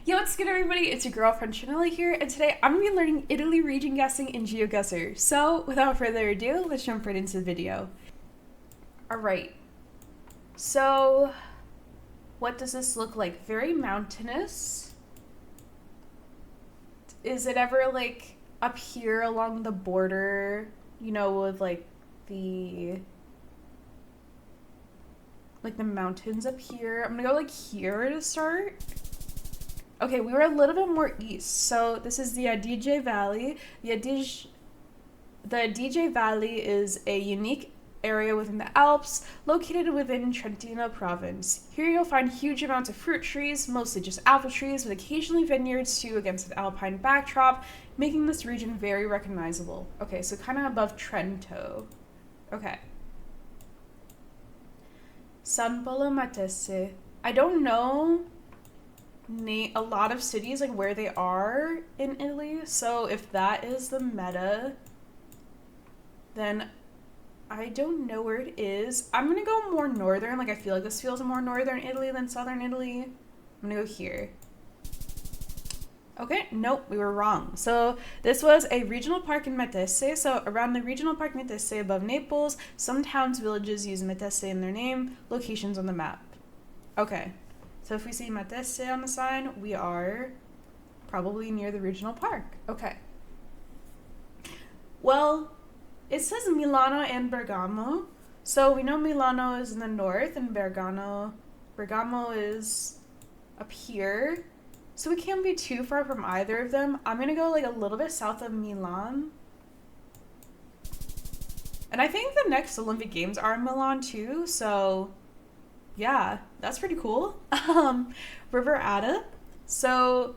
Yo, what's good everybody? It's your girlfriend Chanela here, and today I'm going to be learning Italy region guessing in Geoguessr. So, without further ado, let's jump right into the video. Alright, so what does this look like? Very mountainous. Is it ever like up here along the border, you know, with like the mountains up here? I'm gonna go like here to start. Okay, we were a little bit more east. So this is the Adige Valley. The Adige Valley is a unique area within the Alps, located within Trentino province. Here you'll find huge amounts of fruit trees, mostly just apple trees, with occasionally vineyards too against an alpine backdrop, making this region very recognizable. Okay, so kind of above Trento. Okay. San Polo Matese. I don't know a lot of cities, like where they are in Italy, so if that is the meta, then I don't know where it is. I'm gonna go more northern. Like, I feel like this feels more northern Italy than southern Italy. I'm gonna go here. Okay, nope, we were wrong. So this was a regional park in Matese. So around the regional park Matese above Naples, some towns, villages use Matese in their name, locations on the map. Okay. So if we see Matese on the sign, we are probably near the regional park. Okay. Well, it says Milano and Bergamo. So we know Milano is in the north and Bergamo is up here. So we can't be too far from either of them. I'm going to go like a little bit south of Milan. And I think the next Olympic Games are in Milan too, so yeah, that's pretty cool. River Adda. So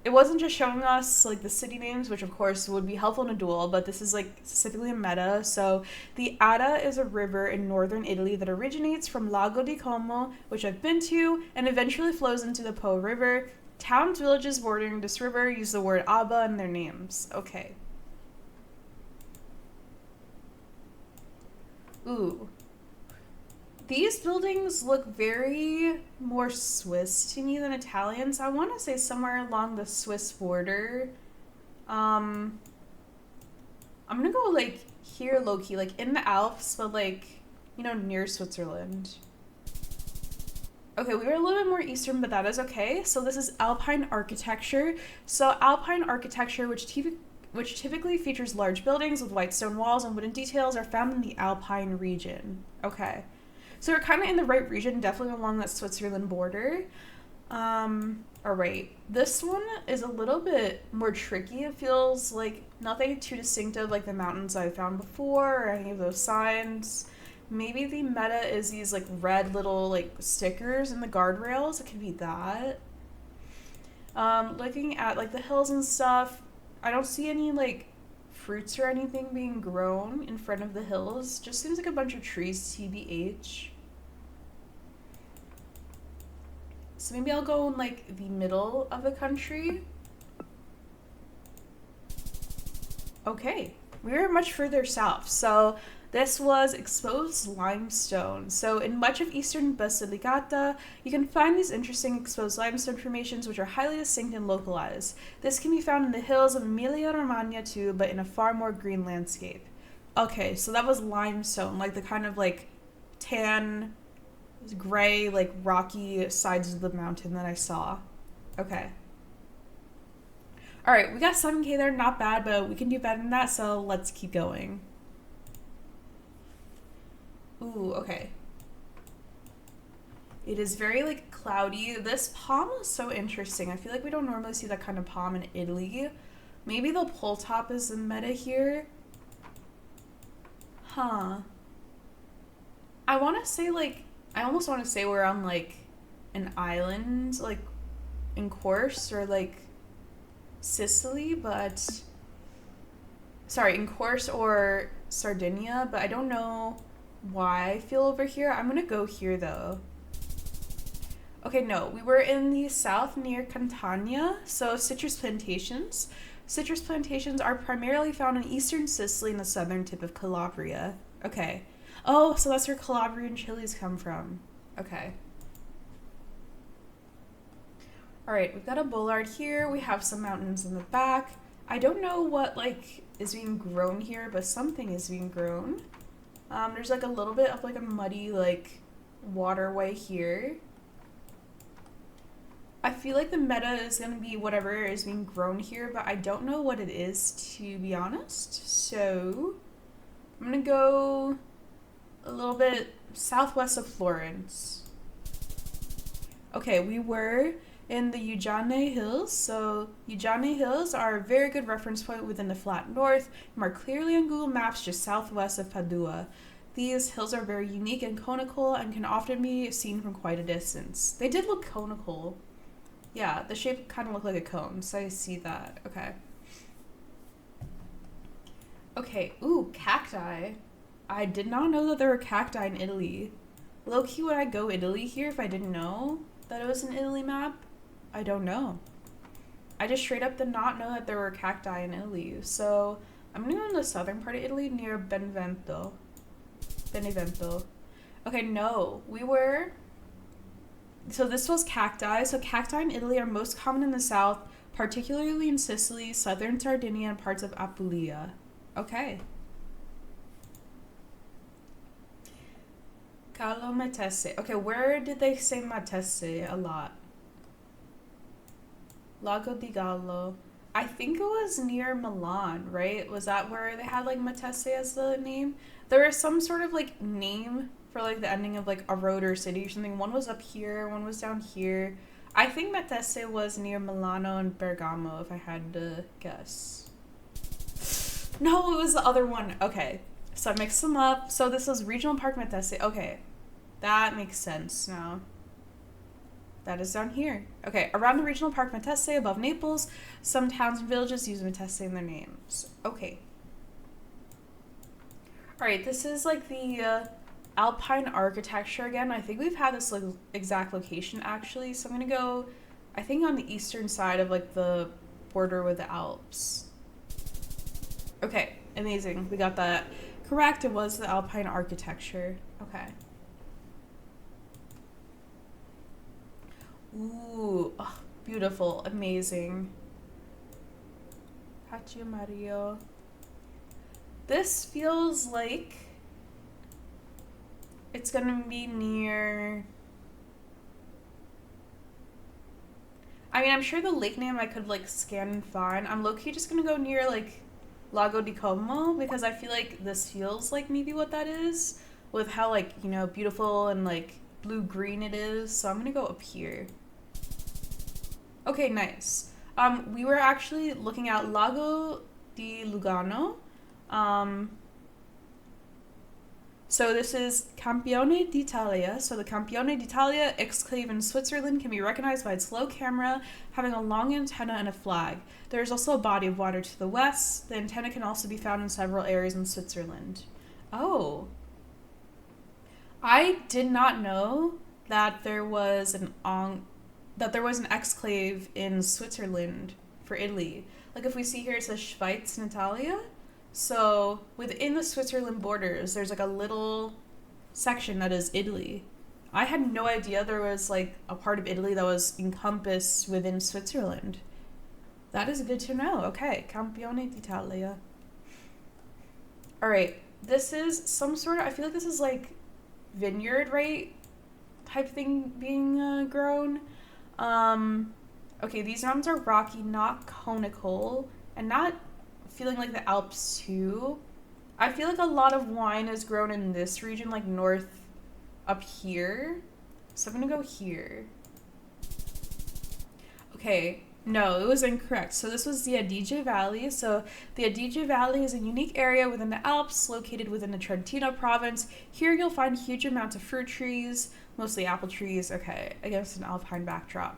it wasn't just showing us like the city names, which of course would be helpful in a duel, but this is like specifically a meta. So the Adda is a river in northern Italy that originates from Lago di Como, which I've been to, and eventually flows into the Po River. Towns, villages bordering this river use the word Abba in their names. Okay. Ooh. These buildings look very more Swiss to me than Italian, so I want to say somewhere along the Swiss border. I'm gonna go like here low-key, like in the Alps, but like, you know, near Switzerland. Okay, we were a little bit more eastern, but that is okay. So this is Alpine architecture. So Alpine architecture, which typically features large buildings with white stone walls and wooden details, are found in the Alpine region. Okay. So we're kind of in the right region, definitely along that Switzerland border. Alright. This one is a little bit more tricky. It feels like nothing too distinctive like the mountains I found before or any of those signs. Maybe the meta is these like red little like stickers in the guardrails. It could be that. Looking at like the hills and stuff, I don't see any like fruits or anything being grown in front of the hills. Just seems like a bunch of trees, TBH. So maybe I'll go in like the middle of the country. Okay, we're much further south. So this was exposed limestone. So in much of eastern Basilicata, you can find these interesting exposed limestone formations which are highly distinct and localized. This can be found in the hills of Emilia-Romagna too, but in a far more green landscape. Okay, so that was limestone, like the kind of like tan, gray, like rocky sides of the mountain that I saw. Okay. Alright, we got 7K there, not bad, but we can do better than that, so let's keep going. Ooh, okay. It is very, like, cloudy. This palm is so interesting. I feel like we don't normally see that kind of palm in Italy. Maybe the pole top is the meta here. Huh. I want to say, like, I almost want to say we're on, like, an island, like, in Corse or, like, Sicily, but... Sorry, in Corse or Sardinia, but I don't know why I feel over here. I'm gonna go here though. Okay, no, we were in the south near Catania, so citrus plantations. Citrus plantations are primarily found in eastern Sicily and the southern tip of Calabria. Okay. Oh, so that's where Calabrian chilies come from. Okay. All right, we've got a bollard here. We have some mountains in the back. I don't know what like is being grown here, but something is being grown. There's like a little bit of like a muddy like waterway here. I feel like the meta is going to be whatever is being grown here, but I don't know what it is, to be honest. So I'm going to go a little bit southwest of Florence. Okay, we were in the Ujane Hills. So Ujane Hills are a very good reference point within the flat north, marked clearly on Google Maps just southwest of Padua. These hills are very unique and conical and can often be seen from quite a distance. They did look conical. Yeah, the shape kind of looked like a cone, so I see that. Okay. Okay, ooh, cacti. I did not know that there were cacti in Italy. Low-key, would I go Italy here if I didn't know that it was an Italy map? I don't know. I just straight up did not know that there were cacti in Italy. So I'm gonna go in the southern part of Italy near Benevento. Okay, no, we were... So this was cacti. So cacti in Italy are most common in the south, particularly in Sicily, southern Sardinia, and parts of Apulia. Okay. Gallo Matese. Okay, where did they say Matese a lot? Lago di Gallo. I think it was near Milan, right? Was that where they had like Matese as the name? There was some sort of like name for like the ending of like a road or city or something. One was up here, one was down here. I think Matese was near Milano and Bergamo, if I had to guess. No, it was the other one. Okay, so I mixed them up. So this was Regional Park Matese. Okay, that makes sense now. That is down here. Okay, around the Regional Park Matese, above Naples, some towns and villages use Matese in their names. Okay. Alright, this is like the Alpine architecture again. I think we've had this like exact location actually. So I'm gonna go, I think on the eastern side of like the border with the Alps. Okay, amazing. We got that correct. It was the Alpine architecture. Okay. Ooh, oh, beautiful, amazing. Patio Mario. This feels like it's gonna be near... I mean, I'm sure the lake name I could like scan and find. I'm low-key just gonna go near like Lago di Como because I feel like this feels like maybe what that is with how like, you know, beautiful and like blue-green it is. So I'm gonna go up here. Okay, nice. We were actually looking at Lago di Lugano. So this is Campione d'Italia. So the Campione d'Italia exclave in Switzerland can be recognized by its low camera, having a long antenna and a flag. There is also a body of water to the west. The antenna can also be found in several areas in Switzerland. Oh. I did not know that there was an exclave in Switzerland for Italy. Like if we see here, it says Schweiz and Italia. So within the Switzerland borders, there's like a little section that is Italy. I had no idea there was like a part of Italy that was encompassed within Switzerland. That is good to know. Okay, Campione d'Italia. All right, this is some sort of, I feel like this is like vineyard, right? Type thing being grown. Okay, these mountains are rocky, not conical, and not feeling like the Alps too. I feel like a lot of wine is grown in this region, like north up here. So I'm gonna go here. Okay, no, it was incorrect. So this was the Adige Valley. So the Adige Valley is a unique area within the Alps, located within the Trentino province. Here you'll find huge amounts of fruit trees, mostly apple trees, okay, against an alpine backdrop.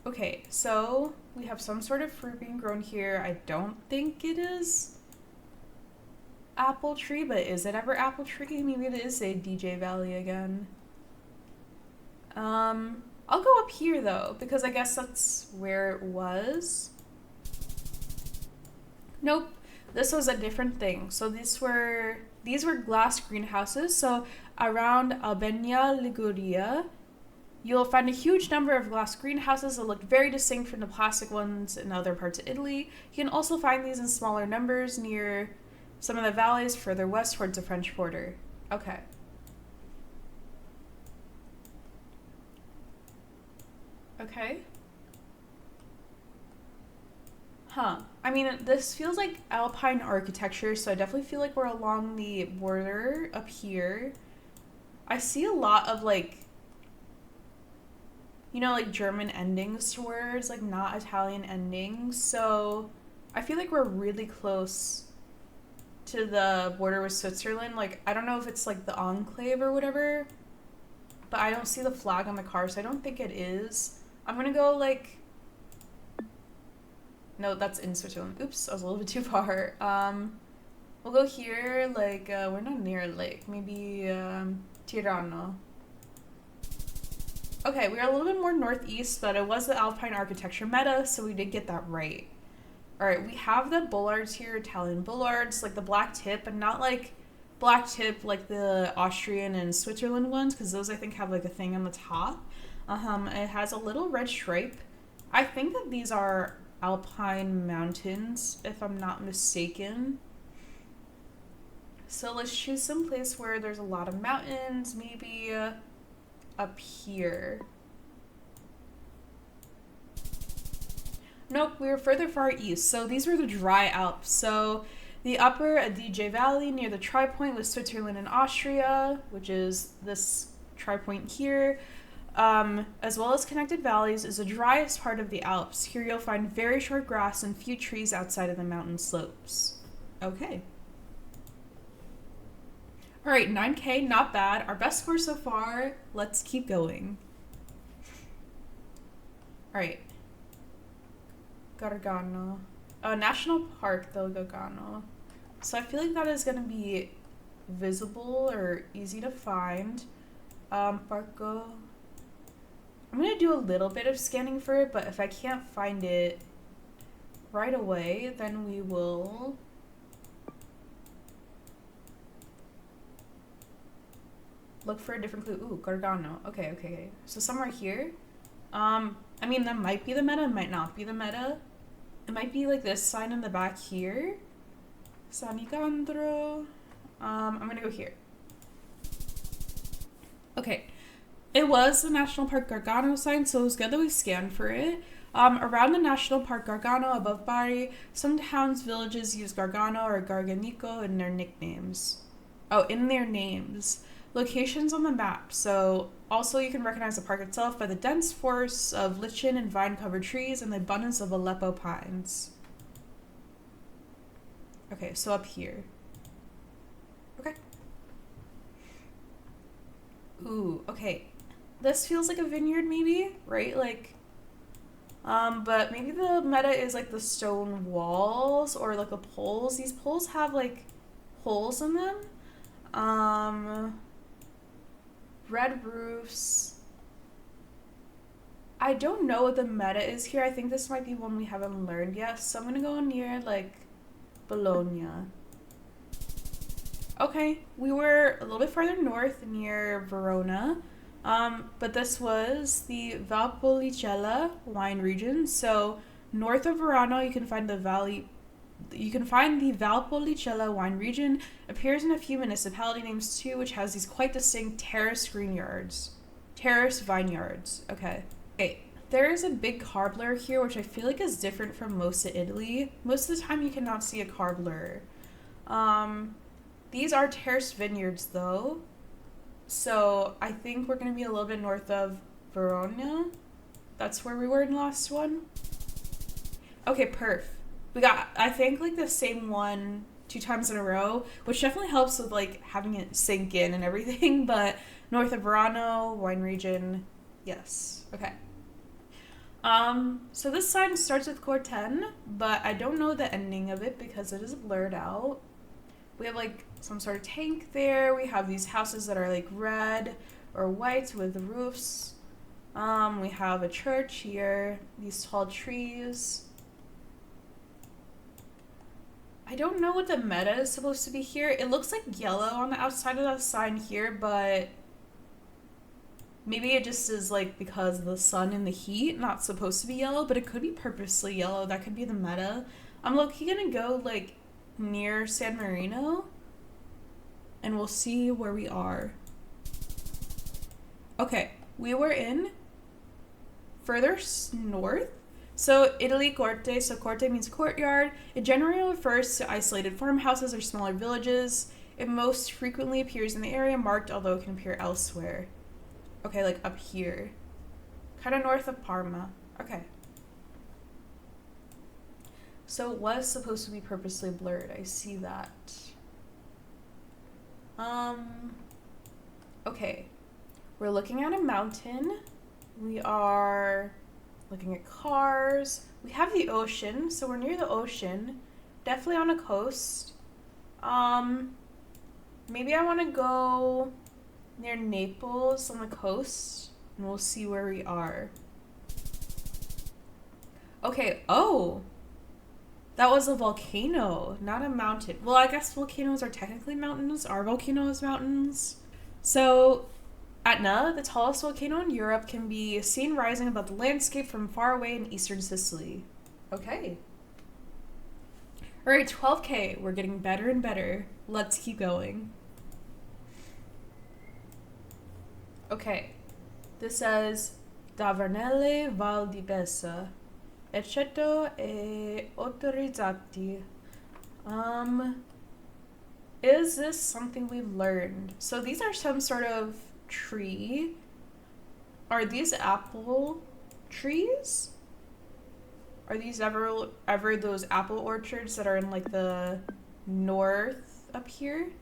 Okay, so we have some sort of fruit being grown here. I don't think it is apple tree, but is it ever apple tree? Maybe it is a DJ Valley again. I'll go up here though, because I guess that's where it was. Nope, this was a different thing. So these were glass greenhouses. So around Albania, Liguria, You'll find a huge number of glass greenhouses that look very distinct from the plastic ones in other parts of Italy. You can also find these in smaller numbers near some of the valleys further west towards the French border. Okay. Okay. Huh. I mean, this feels like Alpine architecture, so I definitely feel like we're along the border up here. I see a lot of, like, you know, like German endings to words, like not Italian endings. So I feel like we're really close to the border with Switzerland. Like, I don't know if it's like the enclave or whatever, but I don't see the flag on the car, so I don't think it is. I'm gonna go like, no, that's in Switzerland. Oops, I was a little bit too far. We'll go here, like, we're not near a lake. Maybe, Tirano. Okay, we are a little bit more northeast, but it was the Alpine architecture meta, so we did get that right. Alright, we have the bollards here, Italian bollards, like the black tip, but not like black tip like the Austrian and Switzerland ones, because those I think have like a thing on the top. It has a little red stripe. I think that these are Alpine mountains, if I'm not mistaken. So let's choose some place where there's a lot of mountains, maybe up here. Nope, we were further far east. So these were the dry Alps. So the upper Adige Valley near the tri-point with Switzerland and Austria, which is this tri-point here, as well as connected valleys, is the driest part of the Alps. Here you'll find very short grass and few trees outside of the mountain slopes. Okay. All right, 9K, not bad. Our best score so far. Let's keep going. All right. Gargano. National Park del Gargano. So I feel like that is going to be visible or easy to find. Parco. I'm going to do a little bit of scanning for it, but if I can't find it right away, then we will look for a different clue. Ooh, Gargano. Okay. So somewhere here. I mean, that might be the meta, it might not be the meta. It might be like this sign in the back here. Sanigandro. I'm gonna go here. Okay. It was the National Park Gargano sign, so it was good that we scanned for it. Around the National Park Gargano above Bari, some towns, villages use Gargano or Garganico in their nicknames. Oh, in their names. Locations on the map. So also you can recognize the park itself by the dense forests of lichen and vine-covered trees and the abundance of Aleppo pines. Okay, so up here. Okay. Ooh, okay. This feels like a vineyard maybe, right? Like, but maybe the meta is like the stone walls or like the poles. These poles have like holes in them. Red roofs. I don't know what the meta is here. I think this might be one we haven't learned yet. So I'm gonna go near like Bologna. Okay, we were a little bit farther north near Verona. But this was the Valpolicella wine region. So north of Verona, you can find the Valpolicella wine region. Appears in a few municipality names too, which has these quite distinct terrace vineyards. Okay. There is a big car blur here, which I feel like is different from most of Italy. Most of the time you cannot see a car blur. These are terrace vineyards though. So I think we're going to be a little bit north of Verona. That's where we were in the last one. Okay, perf. We got, I think, like the same one 2 times in a row, which definitely helps with like having it sink in and everything, but north of Verona, wine region, yes. Okay. So this sign starts with core 10, but I don't know the ending of it because it is blurred out. We have like some sort of tank there. We have these houses that are like red or white with roofs. We have a church here, these tall trees. I don't know what the meta is supposed to be here. It looks like yellow on the outside of that sign here, but Maybe it just is like because of the sun and the heat, not supposed to be yellow, but it could be purposely yellow. That could be the meta. I'm low-key gonna go like near San Marino and we'll see where we are. Okay, we were in further north. So Italy Corte, so Corte means courtyard. It generally refers to isolated farmhouses or smaller villages. It most frequently appears in the area marked, although it can appear elsewhere. Okay, like up here. Kind of north of Parma. Okay. So it was supposed to be purposely blurred. I see that. Okay. We're looking at a mountain. We are looking at cars. We have the ocean, so we're near the ocean. Definitely on a coast. Maybe I want to go near Naples on the coast, and we'll see where we are. Okay, oh! That was a volcano, not a mountain. Well, I guess volcanoes are technically mountains. Are volcanoes mountains? So, Etna, the tallest volcano in Europe, can be seen rising above the landscape from far away in eastern Sicily. Okay. Alright, 12K. We're getting better and better. Let's keep going. Okay. This says Tavernelle Val di Bessa, eccetto e autorizzati. Is this something we've learned? So these are some sort of tree. Are these apple trees? Are these ever those apple orchards that are in like the north up here?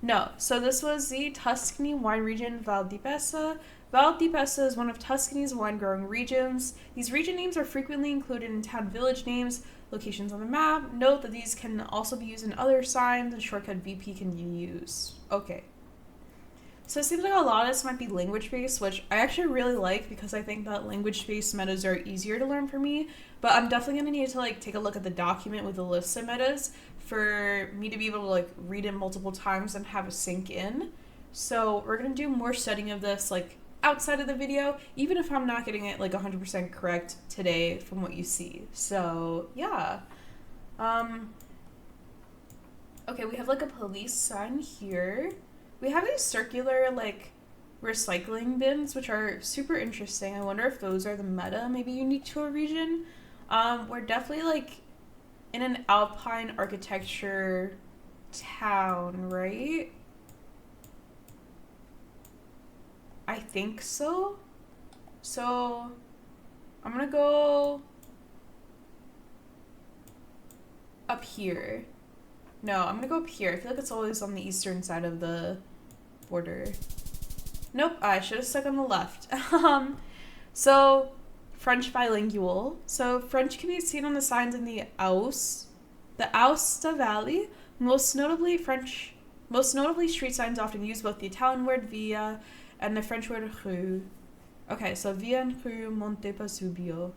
No. So this was the Tuscany wine region, Val di Pesa. Val di Pesa is one of Tuscany's wine-growing regions. These region names are frequently included in town village names, locations on the map. Note that these can also be used in other signs and shortcut VP can use. Okay. So it seems like a lot of this might be language-based, which I actually really like because I think that language-based metas are easier to learn for me. But I'm definitely going to need to like take a look at the document with the list of metas for me to be able to like read it multiple times and have it sink in. So we're going to do more studying of this like outside of the video, even if I'm not getting it like 100% correct today from what you see. So yeah. Okay, we have like a police sign here. We have these circular like recycling bins, which are super interesting. I wonder if those are the meta, maybe unique to a region. We're definitely like in an alpine architecture town, right? I think so. So I'm gonna go up here. No, I'm gonna go up here. I feel like it's always on the eastern side of the border. Nope, I should have stuck on the left. So French bilingual. So French can be seen on the signs in the Aosta Valley. Most notably street signs often use both the Italian word via and the French word rue. Okay, so via and rue Montepasubio.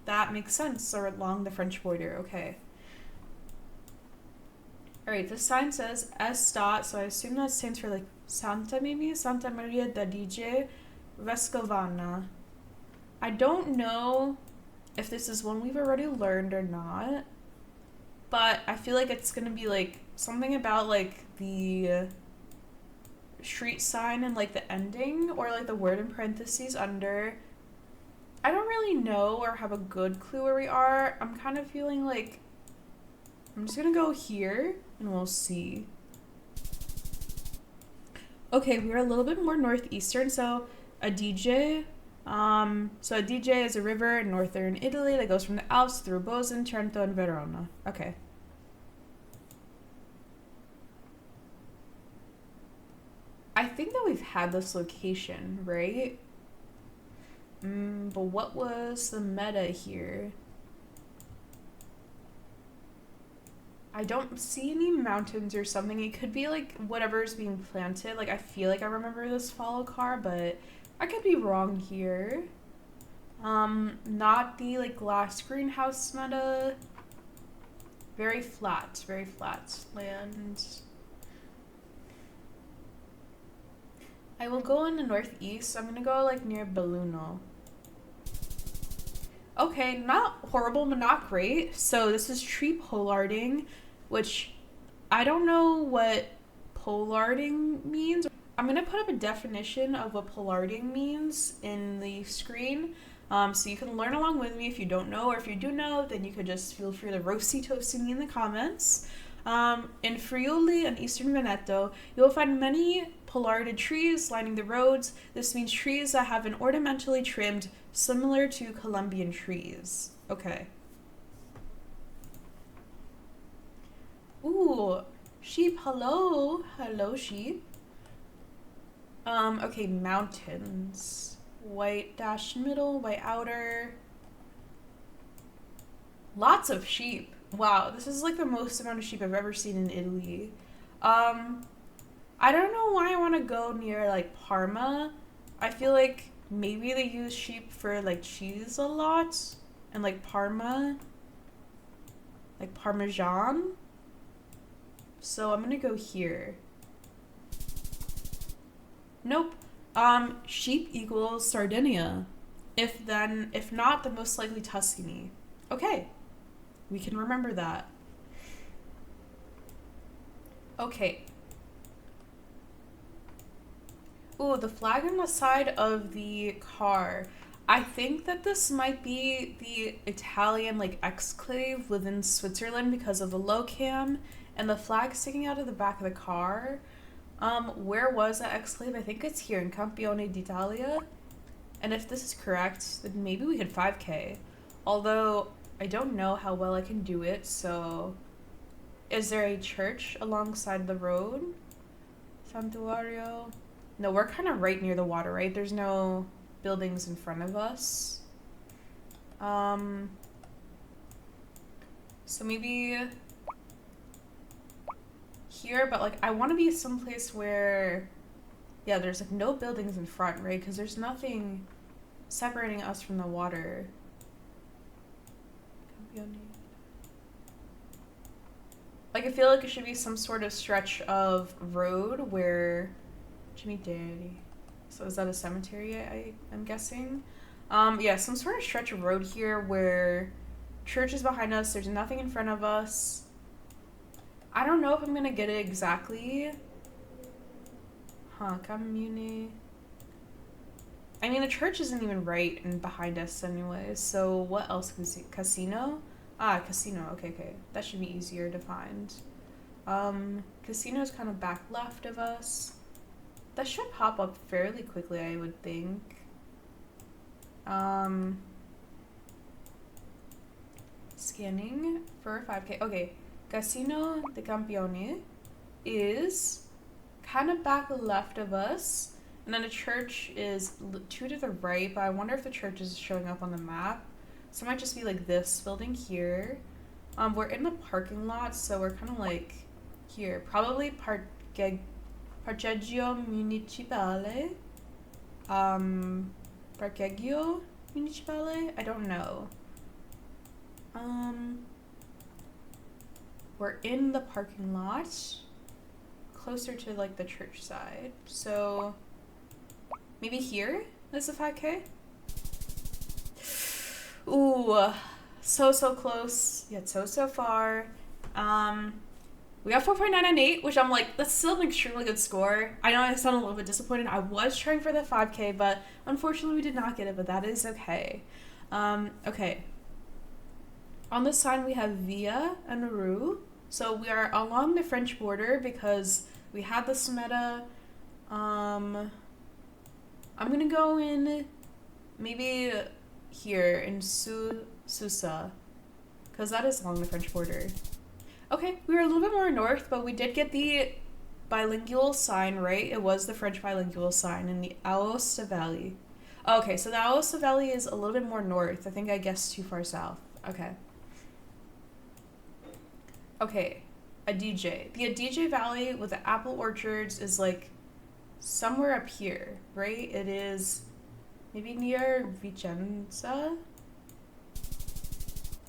That makes sense. Or along the French border. Okay. Alright, this sign says Estat, so I assume that stands for like Santa maybe? Santa Maria d'Adige Vescovana. I don't know if this is one we've already learned or not, but I feel like it's gonna be like something about like the street sign and like the ending or like the word in parentheses under. I don't really know or have a good clue where we are. I'm kind of feeling like I'm just gonna go here and we'll see. Okay, we're a little bit more northeastern, so Adige. So Adige is a river in northern Italy that goes from the Alps through Bozen, Trento, and Verona. Okay. I think that we've had this location, right? But what was the meta here? I don't see any mountains or something. It could be like whatever's being planted. Like I feel like I remember this follow car, but I could be wrong here. Not the like glass greenhouse meta. Very flat land. I will go in the northeast. I'm gonna go like near Belluno. Okay, not horrible, but not great. So this is tree pollarding, which I don't know what pollarding means. I'm gonna put up a definition of what pollarding means in the screen, so you can learn along with me if you don't know, or if you do know, then you could just feel free to roasty toasty me in the comments. In Friuli and Eastern Veneto, you will find many pollarded trees lining the roads. This means trees that have been ornamentally trimmed, similar to Colombian trees. Okay. Ooh, sheep, hello. Hello, sheep. Okay, mountains. White dash middle, white outer. Lots of sheep. Wow, this is like the most amount of sheep I've ever seen in Italy. I don't know why I want to go near like Parma. I feel like maybe they use sheep for like cheese a lot, and like Parma, like Parmesan. So I'm gonna go here. Nope. Sheep equals Sardinia. If not, then most likely Tuscany. Okay. We can remember that. Okay. Ooh, the flag on the side of the car. I think that this might be the Italian like exclave within Switzerland because of the low cam and the flag sticking out of the back of the car. Where was that exclave? I think it's here in Campione d'Italia. And if this is correct, then maybe we hit 5K. Although I don't know how well I can do it, so is there a church alongside the road? Santuario. No, we're kind of right near the water, right? There's no buildings in front of us. So maybe here, but like I want to be someplace where, yeah, there's like no buildings in front, right? Because there's nothing separating us from the water. Like I feel like it should be some sort of stretch of road where Cimiteri. So is that a cemetery? I'm guessing. Yeah, some sort of stretch of road here where church is behind us. There's nothing in front of us. I don't know if I'm gonna get it exactly. Comune. I mean, the church isn't even right and behind us anyway. So what else can we see? Casino? Ah, casino. Okay. That should be easier to find. Casino is kind of back left of us. That should pop up fairly quickly, I would think. Scanning for 5K. Okay, Casino de Campione is kind of back left of us. And then the church is 2 to the right, but I wonder if the church is showing up on the map. So it might just be like this building here. We're in the parking lot, so we're kind of like here. Probably Parcheggio Municipale. Parcheggio Municipale? I don't know. We're in the parking lot. Closer to like the church side. So maybe here is a 5K? Ooh, so close, yet so far. We got 4.998, which I'm like, that's still an extremely good score. I know I sound a little bit disappointed. I was trying for the 5K, but unfortunately we did not get it, but that is okay. Okay. On this sign we have Via and Rue. So we are along the French border because we had this meta. I'm gonna go in maybe here in Susa, because that is along the French border. Okay, we were a little bit more north, but we did get the bilingual sign right. It was the French bilingual sign in the Aosta Valley. Okay, so the Aosta Valley is a little bit more north. I think I guessed too far south. Okay. Okay, Adige. The Adige Valley with the apple orchards is like somewhere up here, right? It is maybe near Vicenza.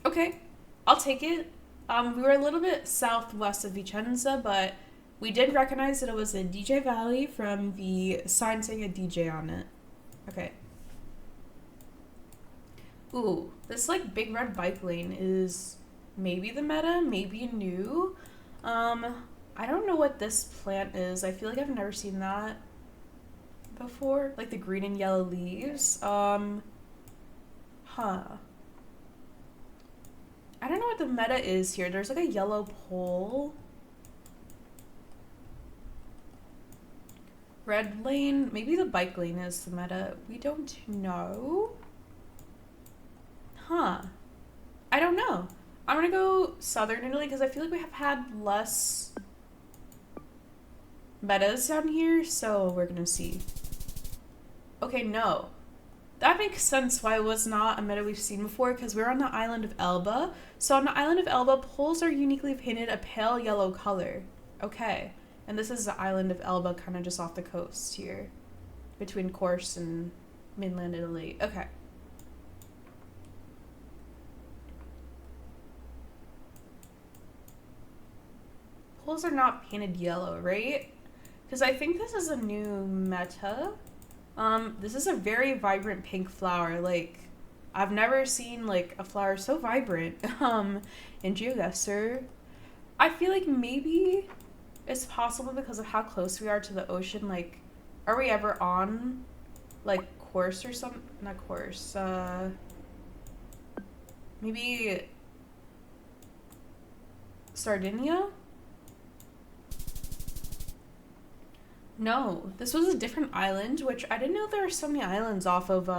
Okay, I'll take it. We were a little bit southwest of Vicenza, but We did recognize that it was a DJ Valley from the sign saying a DJ on it. Okay. Ooh, this like big red bike lane is maybe the meta, maybe new. I don't know what this plant is. I feel like I've never seen that before. Like the green and yellow leaves. Huh. I don't know what the meta is here. There's like a yellow pole. Red lane. Maybe the bike lane is the meta. We don't know. Huh. I don't know. I'm gonna go southern Italy because I feel like we have had less metas down here, so we're gonna see. Okay, no. That makes sense why it was not a meta we've seen before, because we're on the island of Elba. So on the island of Elba, poles are uniquely painted a pale yellow color. Okay. And this is the island of Elba, kind of just off the coast here, between Corse and mainland Italy. Okay. Poles are not painted yellow, right? Because I think this is a new meta. This is a very vibrant pink flower. Like, I've never seen like a flower so vibrant in Geoguessr. I feel like maybe it's possible because of how close we are to the ocean. Like, are we ever on like Corse or something? Not Corse. Maybe Sardinia? No, this was a different island, which I didn't know there were so many islands off of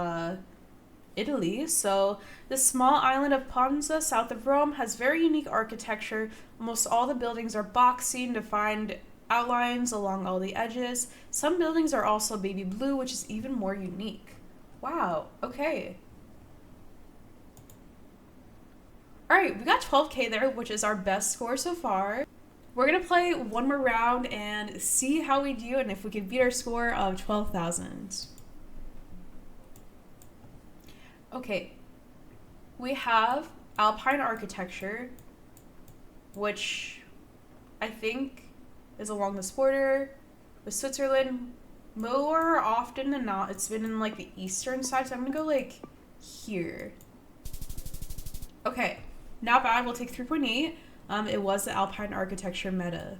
Italy. So this small island of Ponza, south of Rome, has very unique architecture. Almost all the buildings are boxy and defined outlines along all the edges. Some buildings are also baby blue, which is even more unique. Wow, okay. Alright, we got 12k there, which is our best score so far. We're going to play one more round and see how we do and if we can beat our score of 12,000. Okay, we have Alpine architecture, which I think is along this border with Switzerland. More often than not, it's been in like the eastern side, so I'm going to go like here. Okay, not bad. We'll take 3.8. It was the Alpine architecture meta.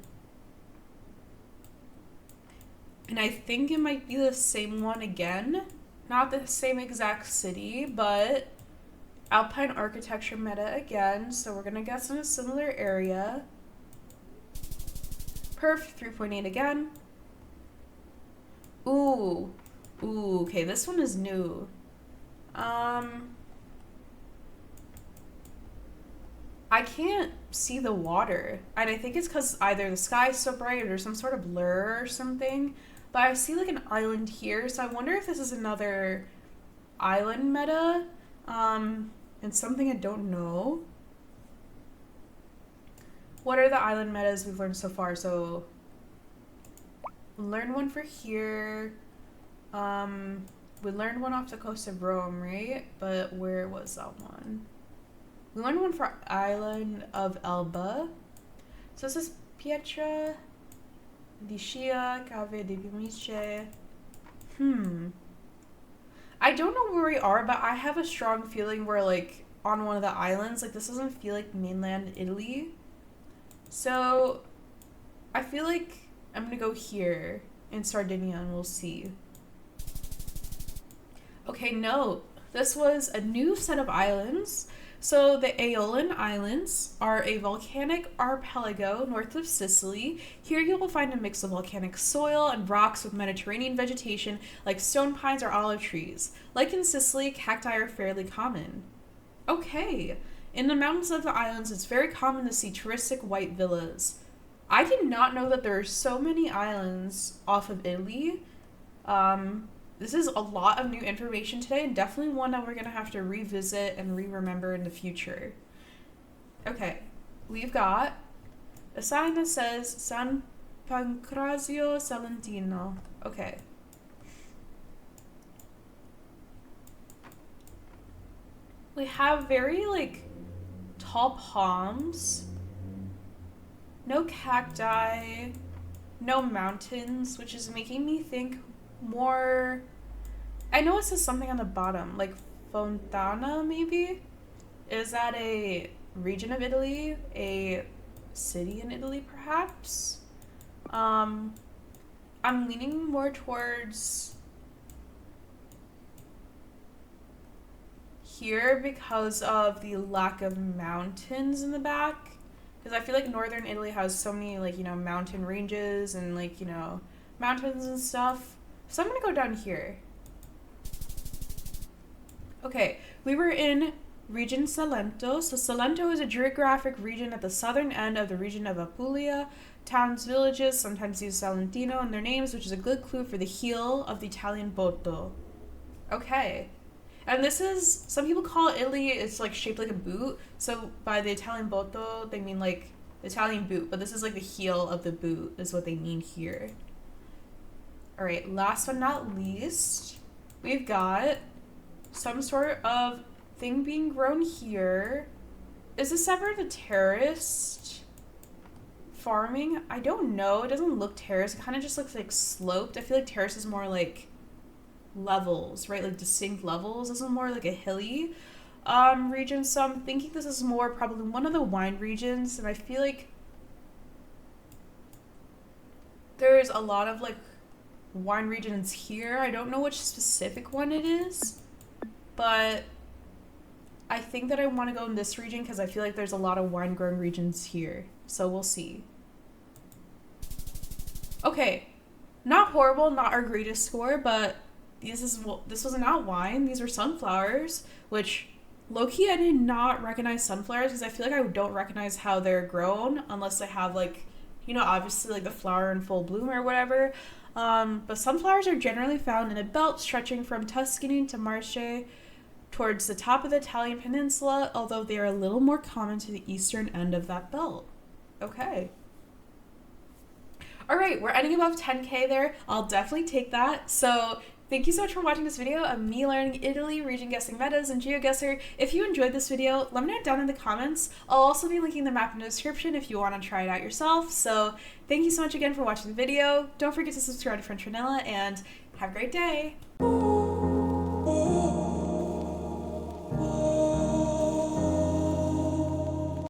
And I think it might be the same one again. Not the same exact city, but Alpine architecture meta again. So we're going to guess in a similar area. Perf, 3.8 again. Ooh. Ooh, okay, this one is new. I can't see the water, and I think it's because either the sky is so bright or there's some sort of blur or something, but I see like an island here, so I wonder if this is another island meta, and something I don't know. What are the island metas we've learned so far? So, learned one for here, we learned one off the coast of Rome, right? But where was that one? We learned one for island of Elba. So this is Pietra di Scia, Cave di Pomice. I don't know where we are, but I have a strong feeling we're like on one of the islands. Like this doesn't feel like mainland Italy. So I feel like I'm gonna go here in Sardinia and we'll see. Okay, no. This was a new set of islands. So the Aeolian Islands are a volcanic archipelago north of Sicily. Here you will find a mix of volcanic soil and rocks with Mediterranean vegetation like stone pines or olive trees. Like in Sicily, cacti are fairly common. Okay. In the mountains of the islands, it's very common to see touristic white villas. I did not know that there are so many islands off of Italy. This is a lot of new information today, and definitely one that we're going to have to revisit and re-remember in the future. Okay, we've got a sign that says San Pancrazio Salentino. Okay. We have very, like, tall palms. No cacti. no mountains, which is making me think more. I know it says something on the bottom, like Fontana, maybe? Is that a region of Italy? A city in Italy, perhaps? I'm leaning more towards here because of the lack of mountains in the back. Because I feel like northern Italy has so many, like, you know, mountain ranges and, like, you know, mountains and stuff. So I'm gonna go down here. Okay, we were in region Salento. So Salento is a geographic region at the southern end of the region of Apulia. Towns, villages sometimes use Salentino in their names, which is a good clue for the heel of the Italian botto. Okay. And this is, some people call Italy, it's like shaped like a boot. So by the Italian botto, they mean like Italian boot, but this is like the heel of the boot is what they mean here. All right, last but not least, we've got some sort of thing being grown here. Is this ever the terraced farming? I don't know. It doesn't look terraced. It kind of just looks like sloped. I feel like terrace is more like levels, right? Like distinct levels. This is more like a hilly region. So I'm thinking this is more probably one of the wine regions, and I feel like there's a lot of like wine regions here. I don't know which specific one it is, but I think that I want to go in this region because I feel like there's a lot of wine growing regions here. So we'll see. Okay, not horrible, not our greatest score, but this was not wine. These were sunflowers, which low-key I did not recognize sunflowers because I feel like I don't recognize how they're grown unless they have like, you know, obviously like the flower in full bloom or whatever. But sunflowers are generally found in a belt stretching from Tuscany to Marche towards the top of the Italian peninsula, although they are a little more common to the eastern end of that belt. Okay. All right, we're ending above 10K there. I'll definitely take that. So thank you so much for watching this video of me learning Italy, region guessing metas, and Geoguessr. If you enjoyed this video, let me know down in the comments. I'll also be linking the map in the description if you want to try it out yourself. So thank you so much again for watching the video. Don't forget to subscribe to French Vanilla, and have a great day.